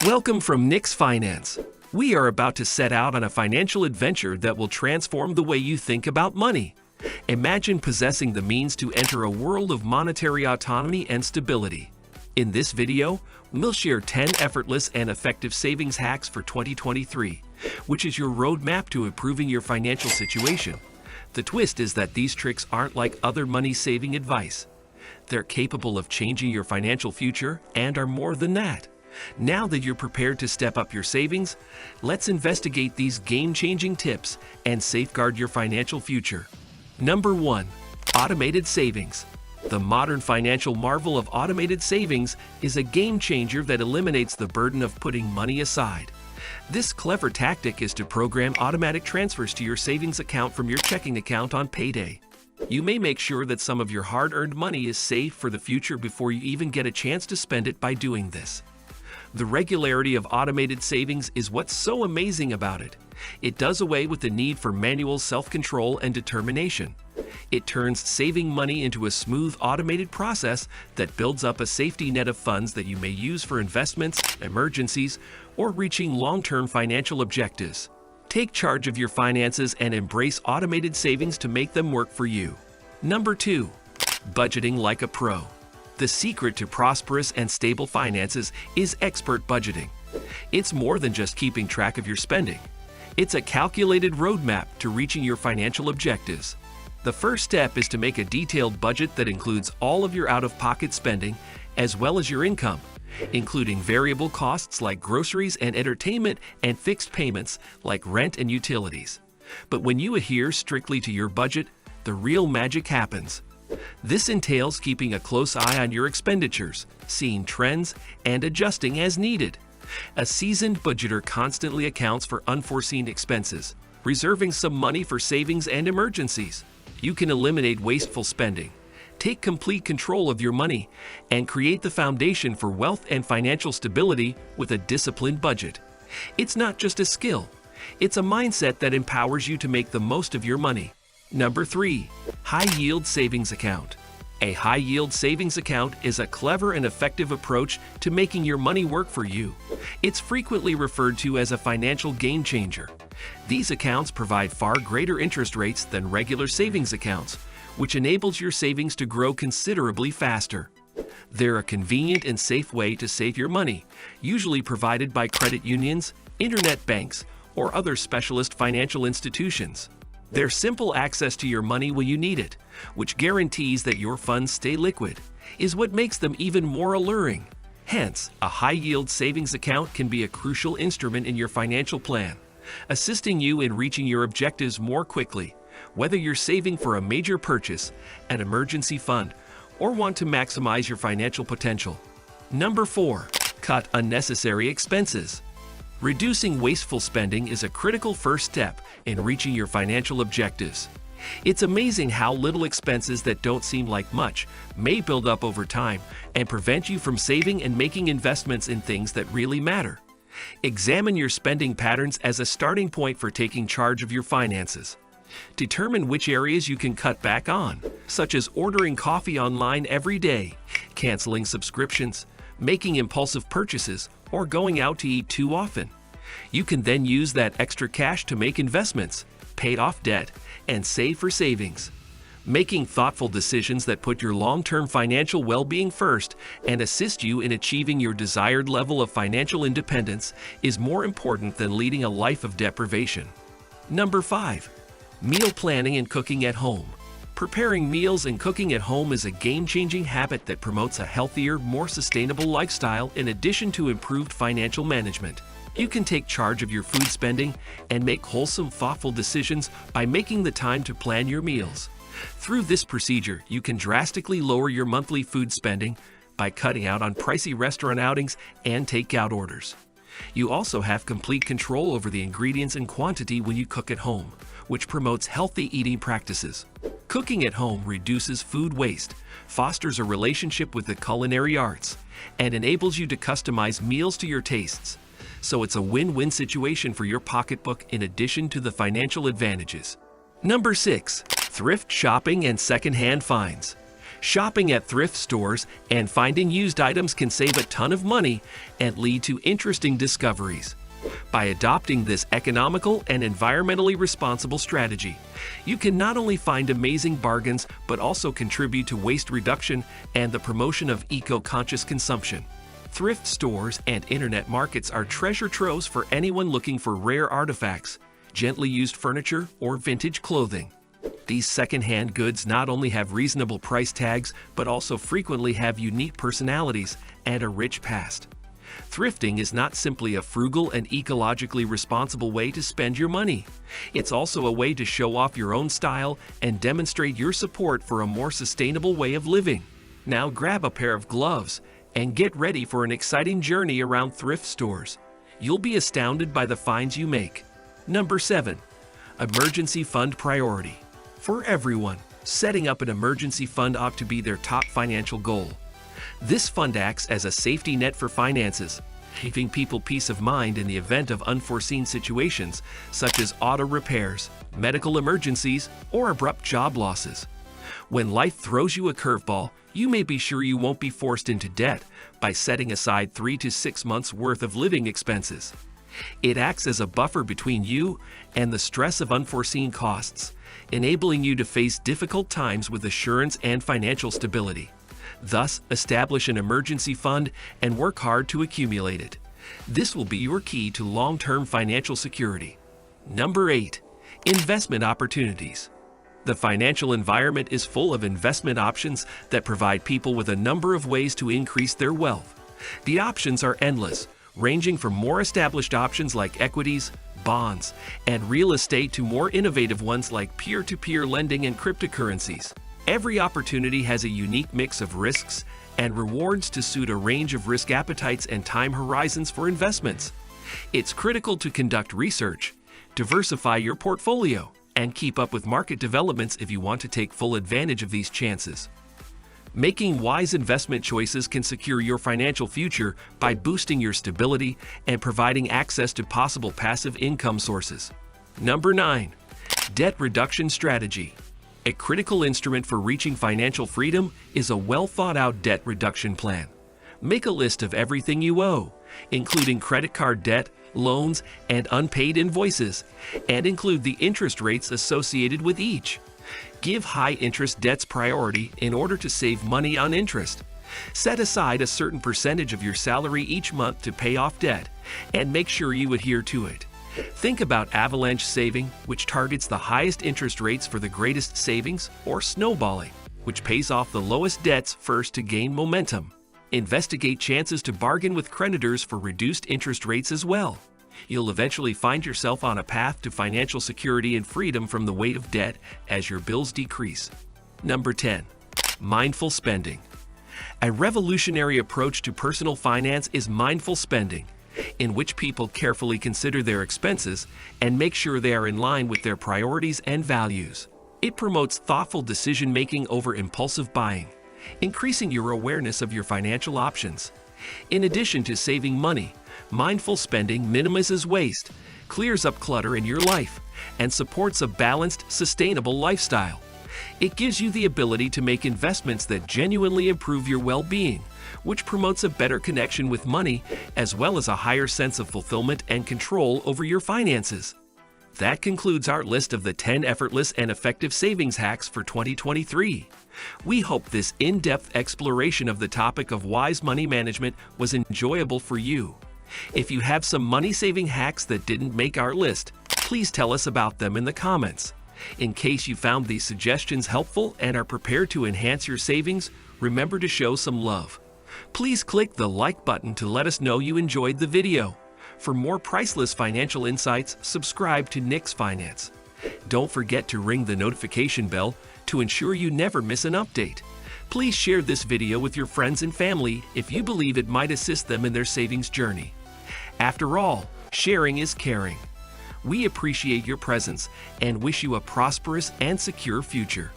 Welcome from Nick's Finance. We are about to set out on a financial adventure that will transform the way you think about money. Imagine possessing the means to enter a world of monetary autonomy and stability. In this video, we'll share 10 effortless and effective savings hacks for 2023, which is your roadmap to improving your financial situation. The twist is that these tricks aren't like other money-saving advice. They're capable of changing your financial future and are more than that. Now that you're prepared to step up your savings, let's investigate these game-changing tips and safeguard your financial future. Number 1. Automated savings. The modern financial marvel of automated savings is a game-changer that eliminates the burden of putting money aside. This clever tactic is to program automatic transfers to your savings account from your checking account on payday. You may make sure that some of your hard-earned money is safe for the future before you even get a chance to spend it by doing this. The regularity of automated savings is what's so amazing about it. It does away with the need for manual self-control and determination. It turns saving money into a smooth, automated process that builds up a safety net of funds that you may use for investments, emergencies, or reaching long-term financial objectives. Take charge of your finances and embrace automated savings to make them work for you. Number 2. Budgeting like a pro. The secret to prosperous and stable finances is expert budgeting. It's more than just keeping track of your spending. It's a calculated roadmap to reaching your financial objectives. The first step is to make a detailed budget that includes all of your out-of-pocket spending as well as your income, including variable costs like groceries and entertainment and fixed payments like rent and utilities. But when you adhere strictly to your budget, the real magic happens. This entails keeping a close eye on your expenditures, seeing trends, and adjusting as needed. A seasoned budgeter constantly accounts for unforeseen expenses, reserving some money for savings and emergencies. You can eliminate wasteful spending, take complete control of your money, and create the foundation for wealth and financial stability with a disciplined budget. It's not just a skill, it's a mindset that empowers you to make the most of your money. Number 3. High-yield savings account. A high-yield savings account is a clever and effective approach to making your money work for you. It's frequently referred to as a financial game changer. These accounts provide far greater interest rates than regular savings accounts, which enables your savings to grow considerably faster. They're a convenient and safe way to save your money, usually provided by credit unions, internet banks, or other specialist financial institutions. Their simple access to your money when you need it, which guarantees that your funds stay liquid, is what makes them even more alluring. Hence, a high-yield savings account can be a crucial instrument in your financial plan, assisting you in reaching your objectives more quickly, whether you're saving for a major purchase, an emergency fund, or want to maximize your financial potential. Number 4. Cut unnecessary expenses. Reducing wasteful spending is a critical first step in reaching your financial objectives. It's amazing how little expenses that don't seem like much may build up over time and prevent you from saving and making investments in things that really matter. Examine your spending patterns as a starting point for taking charge of your finances. Determine which areas you can cut back on, such as ordering coffee online every day, canceling subscriptions, making impulsive purchases, or going out to eat too often. You can then use that extra cash to make investments, pay off debt, and save for savings. Making thoughtful decisions that put your long-term financial well-being first and assist you in achieving your desired level of financial independence is more important than leading a life of deprivation. Number 5. Meal planning and cooking at home. Preparing meals and cooking at home is a game-changing habit that promotes a healthier, more sustainable lifestyle in addition to improved financial management. You can take charge of your food spending and make wholesome, thoughtful decisions by making the time to plan your meals. Through this procedure, you can drastically lower your monthly food spending by cutting out on pricey restaurant outings and takeout orders. You also have complete control over the ingredients and quantity when you cook at home, which promotes healthy eating practices. Cooking at home reduces food waste, fosters a relationship with the culinary arts, and enables you to customize meals to your tastes. So it's a win-win situation for your pocketbook in addition to the financial advantages. Number 6. Thrift shopping and secondhand finds. Shopping at thrift stores and finding used items can save a ton of money and lead to interesting discoveries. By adopting this economical and environmentally responsible strategy, you can not only find amazing bargains but also contribute to waste reduction and the promotion of eco-conscious consumption. Thrift stores and internet markets are treasure troves for anyone looking for rare artifacts, gently used furniture, or vintage clothing. These second-hand goods not only have reasonable price tags but also frequently have unique personalities and a rich past. Thrifting is not simply a frugal and ecologically responsible way to spend your money. It's also a way to show off your own style and demonstrate your support for a more sustainable way of living. Now grab a pair of gloves and get ready for an exciting journey around thrift stores. You'll be astounded by the finds you make. Number 7. Emergency Fund Priority. For everyone, setting up an emergency fund ought to be their top financial goal. This fund acts as a safety net for finances, giving people peace of mind in the event of unforeseen situations such as auto repairs, medical emergencies, or abrupt job losses. When life throws you a curveball, you may be sure you won't be forced into debt by setting aside 3 to 6 months' worth of living expenses. It acts as a buffer between you and the stress of unforeseen costs, enabling you to face difficult times with assurance and financial stability. Thus, establish an emergency fund and work hard to accumulate it. This will be your key to long-term financial security. Number 8. Investment opportunities. The financial environment is full of investment options that provide people with a number of ways to increase their wealth. The options are endless, ranging from more established options like equities, bonds, and real estate to more innovative ones like peer-to-peer lending and cryptocurrencies. Every opportunity has a unique mix of risks and rewards to suit a range of risk appetites and time horizons for investments. It's critical to conduct research, diversify your portfolio, and keep up with market developments if you want to take full advantage of these chances. Making wise investment choices can secure your financial future by boosting your stability and providing access to possible passive income sources. Number 9. Debt reduction strategy. A critical instrument for reaching financial freedom is a well-thought-out debt reduction plan. Make a list of everything you owe, including credit card debt, loans, and unpaid invoices, and include the interest rates associated with each. Give high-interest debts priority in order to save money on interest. Set aside a certain percentage of your salary each month to pay off debt, and make sure you adhere to it. Think about avalanche saving, which targets the highest interest rates for the greatest savings, or snowballing, which pays off the lowest debts first to gain momentum. Investigate chances to bargain with creditors for reduced interest rates as well. You'll eventually find yourself on a path to financial security and freedom from the weight of debt as your bills decrease. Number 10. Mindful spending. A revolutionary approach to personal finance is mindful spending, in which people carefully consider their expenses and make sure they are in line with their priorities and values. It promotes thoughtful decision-making over impulsive buying, increasing your awareness of your financial options. In addition to saving money, mindful spending minimizes waste, clears up clutter in your life, and supports a balanced, sustainable lifestyle. It gives you the ability to make investments that genuinely improve your well-being, which promotes a better connection with money as well as a higher sense of fulfillment and control over your finances. That concludes our list of the 10 effortless and effective savings hacks for 2023. We hope this in-depth exploration of the topic of wise money management was enjoyable for you. If you have some money-saving hacks that didn't make our list, please tell us about them in the comments. In case you found these suggestions helpful and are prepared to enhance your savings, remember to show some love. Please click the like button to let us know you enjoyed the video. For more priceless financial insights, subscribe to Nick's Finance. Don't forget to ring the notification bell to ensure you never miss an update. Please share this video with your friends and family if you believe it might assist them in their savings journey. After all, sharing is caring. We appreciate your presence and wish you a prosperous and secure future.